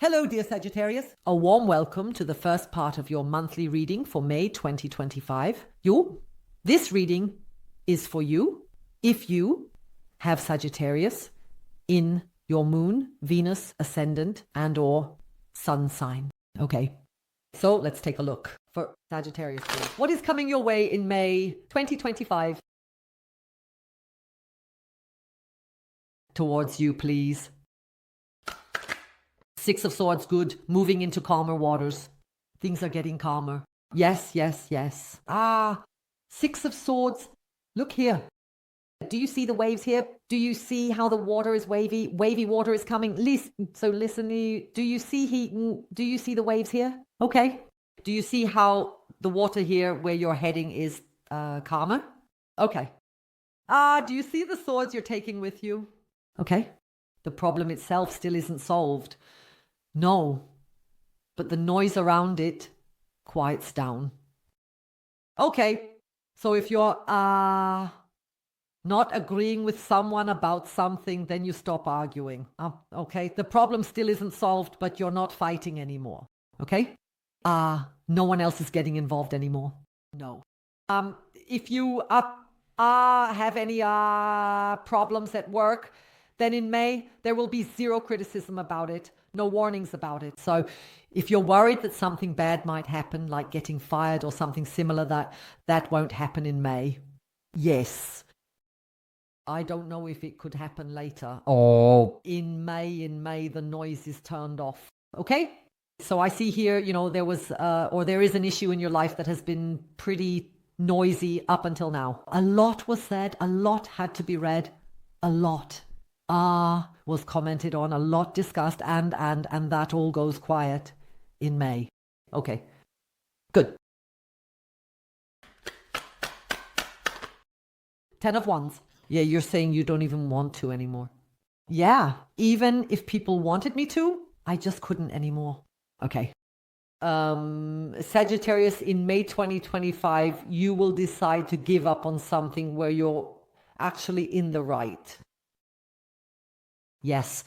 Hello, dear Sagittarius. A warm welcome to the first part of your monthly reading for May 2025. This reading is for you if you have Sagittarius in your moon, Venus, ascendant, and or sun sign. Okay, so let's take a look for Sagittarius. What is coming your way in May 2025? Towards you, please. Six of Swords, good. Moving into calmer waters. Things are getting calmer. Yes, yes, yes. Six of Swords. Look here. Do you see the waves here? Do you see how the water is wavy? Wavy water is coming. Listen. Do you see do you see the waves here? Okay. Do you see how the water here where you're heading is calmer? Okay. Do you see the swords you're taking with you? Okay. The problem itself still isn't solved. No, but the noise around it quiets down. Okay, so if you're not agreeing with someone about something, then you stop arguing. Okay, the problem still isn't solved, but you're not fighting anymore. Okay? No one else is getting involved anymore. No. If you have any problems at work, then in May, there will be zero criticism about it. No warnings about it. So if you're worried that something bad might happen, like getting fired or something similar, that won't happen in May. Yes. I don't know if it could happen later. In May, the noise is turned off. Okay? So I see here, there was, or there is an issue in your life that has been pretty noisy up until now. A lot was said. A lot had to be read. A lot. Was commented on, a lot discussed, and that all goes quiet in May. Okay, good. 10 of Wands. Yeah, you're saying you don't even want to anymore. Yeah, even if people wanted me to, I just couldn't anymore. Okay. Sagittarius, in May 2025, you will decide to give up on something where you're actually in the right. Yes,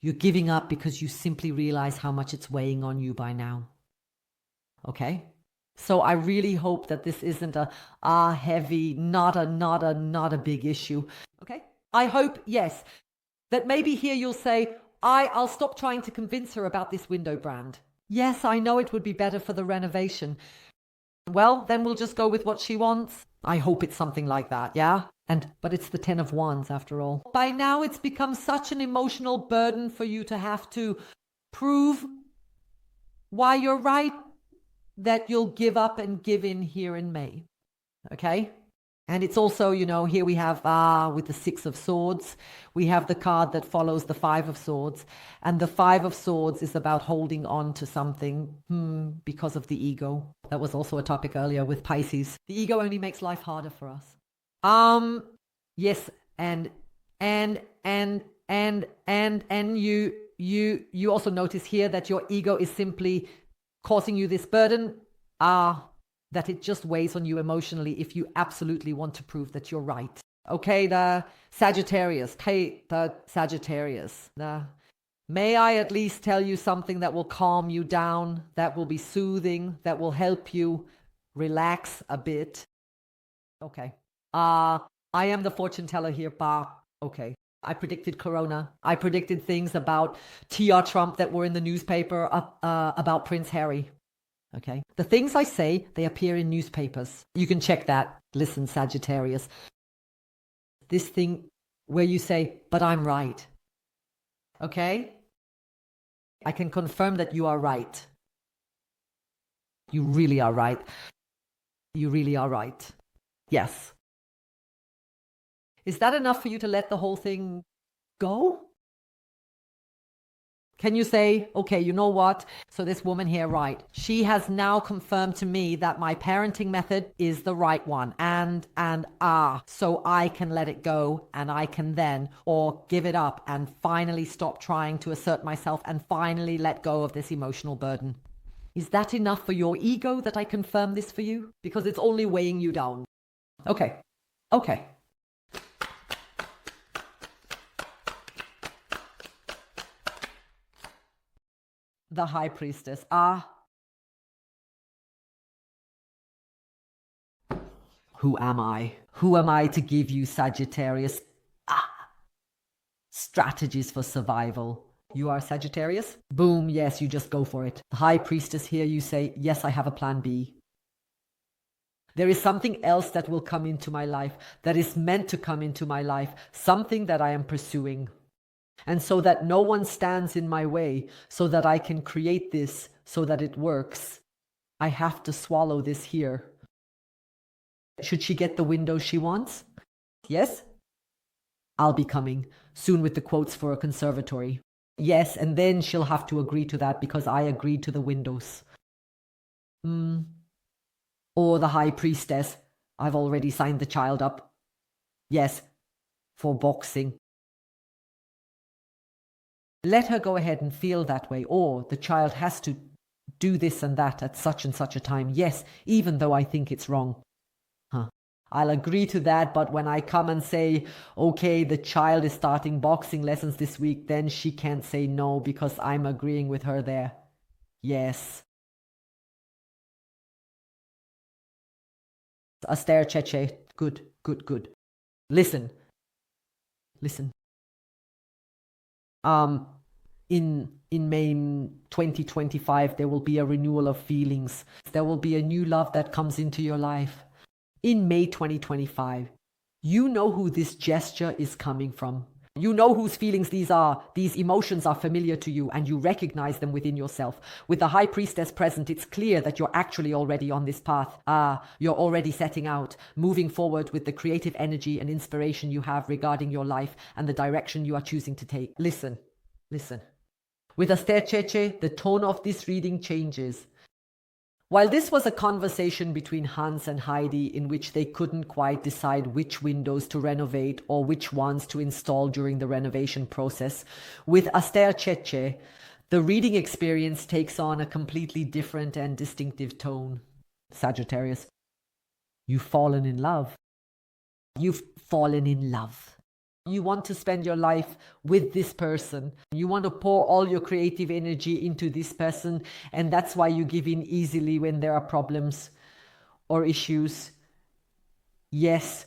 you're giving up because you simply realize how much it's weighing on you by now. Okay? So I really hope that this isn't a heavy, not a big issue. Okay? I hope, yes, that maybe here you'll say, I'll stop trying to convince her about this window brand. Yes, I know it would be better for the renovation. Well, then we'll just go with what she wants. I hope it's something like that, yeah? But it's the 10 of Wands after all. By now it's become such an emotional burden for you to have to prove why you're right that you'll give up and give in here in May. Okay? And it's also, here we have, with the Six of Swords, we have the card that follows the Five of Swords. And the Five of Swords is about holding on to something because of the ego. That was also a topic earlier with Pisces. The ego only makes life harder for us. Yes, and you also notice here that your ego is simply causing you this burden, that it just weighs on you emotionally if you absolutely want to prove that you're right. Okay, the Sagittarius. May I at least tell you something that will calm you down, that will be soothing, that will help you relax a bit? Okay. I am the fortune teller here, okay. I predicted Corona. I predicted things about TR Trump that were in the newspaper about Prince Harry. Okay. The things I say, they appear in newspapers. You can check that. Listen, Sagittarius. This thing where you say, but I'm right. Okay? I can confirm that you are right. You really are right. You really are right. Yes. Is that enough for you to let the whole thing go? Can you say, okay, you know what? So this woman here, right, she has now confirmed to me that my parenting method is the right one. So I can let it go and I can then, or give it up and finally stop trying to assert myself and finally let go of this emotional burden. Is that enough for your ego that I confirm this for you? Because it's only weighing you down. Okay. Okay. The High Priestess. Who am I? Who am I to give you, Sagittarius? Strategies for survival. You are Sagittarius? Boom, yes, you just go for it. The High Priestess here, you say, yes, I have a plan B. There is something else that will come into my life, that is meant to come into my life, something that I am pursuing. And so that no one stands in my way, so that I can create this, so that it works, I have to swallow this here. Should she get the window she wants? Yes? I'll be coming soon with the quotes for a conservatory. Yes, and then she'll have to agree to that because I agreed to the windows. Or the High Priestess. I've already signed the child up. Yes, for boxing. Let her go ahead and feel that way. Or the child has to do this and that at such and such a time. Yes, even though I think it's wrong. I'll agree to that, but when I come and say, okay, the child is starting boxing lessons this week, then she can't say no because I'm agreeing with her there. Yes. Aster Cheche. Good, good, good. Listen. In May 2025, there will be a renewal of feelings. There will be a new love that comes into your life. In May 2025, you know who this gesture is coming from. You know whose feelings these are. These emotions are familiar to you and you recognize them within yourself. With the High Priestess present, it's clear that you're actually already on this path. You're already setting out, moving forward with the creative energy and inspiration you have regarding your life and the direction you are choosing to take. Listen. With Aster Cheche, the tone of this reading changes. While this was a conversation between Hans and Heidi in which they couldn't quite decide which windows to renovate or which ones to install during the renovation process, with Aster Cheche, the reading experience takes on a completely different and distinctive tone. Sagittarius, you've fallen in love. You've fallen in love. You want to spend your life with this person. You want to pour all your creative energy into this person, and that's why you give in easily when there are problems or issues. Yes,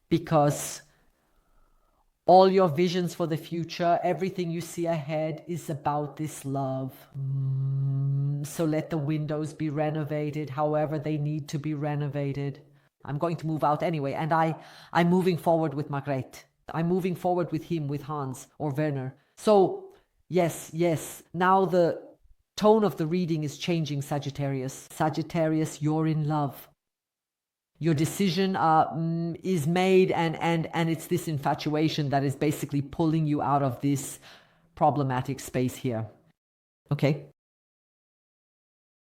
because all your visions for the future, everything you see ahead is about this love. So let the windows be renovated however they need to be renovated. I'm going to move out anyway, and I'm moving forward with Margrethe. I'm moving forward with him, with Hans or Werner. So, yes, now the tone of the reading is changing, Sagittarius. Sagittarius, you're in love. Your decision is made, and it's this infatuation that is basically pulling you out of this problematic space here. Okay?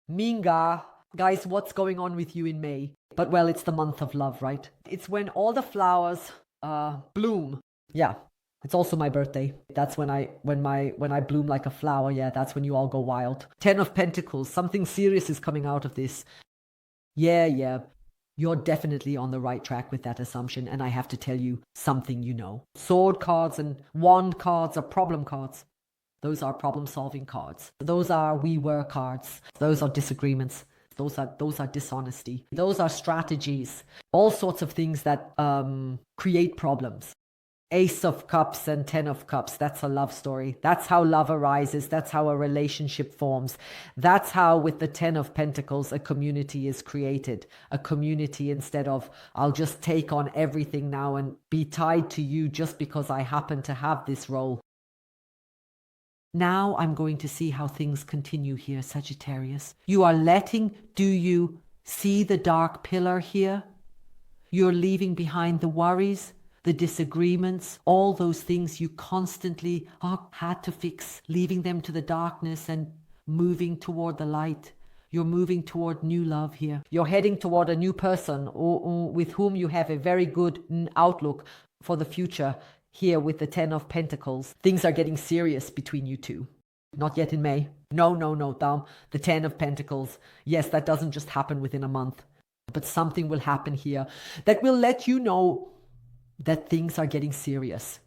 Minga. Guys, what's going on with you in May? But well, it's the month of love, right? It's when all the flowers bloom. Yeah, it's also my birthday. That's when I bloom like a flower. Yeah, that's when you all go wild. 10 of Pentacles. Something serious is coming out of this. Yeah. You're definitely on the right track with that assumption, and I have to tell you something you know. Sword cards and wand cards are problem cards. Those are problem-solving cards. Those are we were cards. Those are disagreements. Those are dishonesty. Those are strategies. All sorts of things that create problems. Ace of Cups and 10 of Cups. That's a love story. That's how love arises. That's how a relationship forms. That's how with the 10 of Pentacles, a community is created. A community instead of, I'll just take on everything now and be tied to you just because I happen to have this role. Now I'm going to see how things continue here, Sagittarius. You are do you see the dark pillar here? You're leaving behind the worries, the disagreements, all those things you constantly had to fix, leaving them to the darkness and moving toward the light. You're moving toward new love here. You're heading toward a new person with whom you have a very good outlook for the future. Here with the 10 of Pentacles, things are getting serious between you two. Not yet in May. No, Dom. The 10 of Pentacles. Yes, that doesn't just happen within a month. But something will happen here that will let you know that things are getting serious.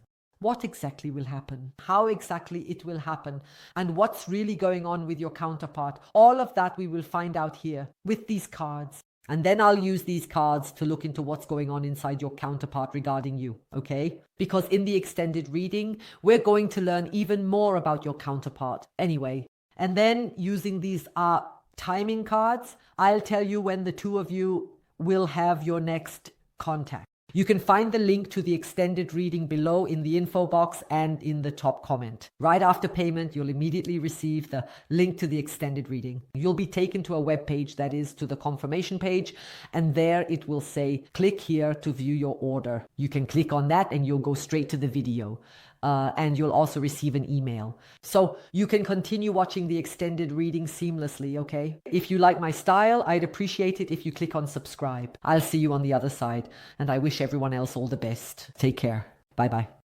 what exactly will happen, how exactly it will happen, and what's really going on with your counterpart. All of that we will find out here with these cards. And then I'll use these cards to look into what's going on inside your counterpart regarding you, okay? Because in the extended reading, we're going to learn even more about your counterpart anyway. And then using these timing cards, I'll tell you when the two of you will have your next contact. You can find the link to the extended reading below in the info box and in the top comment. Right after payment, you'll immediately receive the link to the extended reading. You'll be taken to a web page that is to the confirmation page, and there it will say, click here to view your order. You can click on that and you'll go straight to the video. And you'll also receive an email. So you can continue watching the extended reading seamlessly, okay? If you like my style, I'd appreciate it if you click on subscribe. I'll see you on the other side, and I wish everyone else all the best. Take care. Bye-bye.